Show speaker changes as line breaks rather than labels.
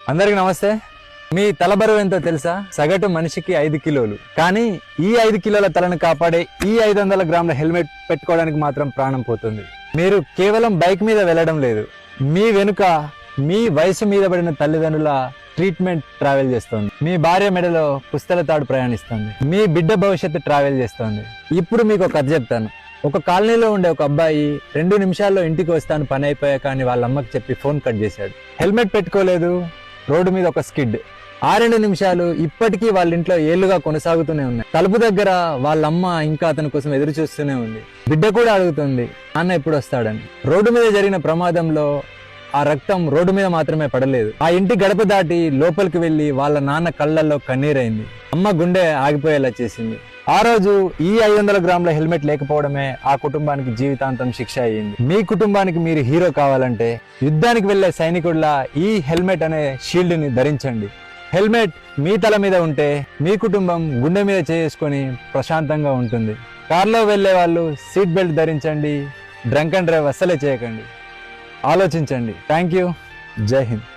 అందరికి నమస్తే. మీ తల బరువు ఎంతో తెలుసా? సగటు మనిషికి 5 కిలోలు. కానీ ఈ 5 కిలోల తలను కాపాడే ఈ 500 గ్రాముల హెల్మెట్ పెట్టుకోవడానికి మాత్రం ప్రాణం పోతుంది. మీరు కేవలం బైక్ మీద వెళ్ళడం లేదు, మీ వెనుక మీ వయసు మీద పడిన తల్లిదండ్రుల ట్రీట్మెంట్ ట్రావెల్ చేస్తుంది, మీ భార్య మెడలో పుస్తల తాడు ప్రయాణిస్తుంది, మీ బిడ్డ భవిష్యత్తు ట్రావెల్ చేస్తుంది. ఇప్పుడు మీకు ఒక కథ చెప్తాను. ఒక కాలనీలో ఉండే ఒక అబ్బాయి 2 నిమిషాల్లో ఇంటికి వస్తాను పని అయిపోయాక అని వాళ్ళ అమ్మకి చెప్పి ఫోన్ కట్ చేశాడు. హెల్మెట్ పెట్టుకోలేదు, రోడ్డు మీద ఒక స్కిడ్. ఆ 2 నిమిషాలు ఇప్పటికీ వాళ్ళ ఇంట్లో ఏళ్లుగా కొనసాగుతూనే ఉన్నాయి. తలుపు దగ్గర వాళ్ళ అమ్మ ఇంకా అతని కోసం ఎదురు చూస్తూనే ఉంది. బిడ్డ కూడా అడుగుతుంది, నాన్న ఎప్పుడు వస్తాడని. రోడ్డు మీద జరిగిన ప్రమాదంలో ఆ రక్తం రోడ్డు మీద మాత్రమే పడలేదు, ఆ ఇంటి గడప దాటి లోపలికి వెళ్లి వాళ్ళ నాన్న కళ్ళల్లో కన్నీరైంది. అమ్మ గుండె ఆగిపోయేలా చేసింది. ఆ రోజు ఈ 500 గ్రాముల హెల్మెట్ లేకపోవడమే ఆ కుటుంబానికి జీవితాంతం శిక్ష అయ్యింది. మీ కుటుంబానికి మీరు హీరో కావాలంటే యుద్ధానికి వెళ్లే సైనికుడిలా ఈ హెల్మెట్ అనే షీల్డ్ ని ధరించండి. హెల్మెట్ మీ తల మీద ఉంటే మీ కుటుంబం గుండె మీద చేసుకొని ప్రశాంతంగా ఉంటుంది. కార్లో వెళ్లే వాళ్ళు సీట్ బెల్ట్ ధరించండి. డ్రంక్ అండ్ డ్రైవ్ అస్సలే చేయకండి. ఆలోచించండి. Thank you. జై హింద్.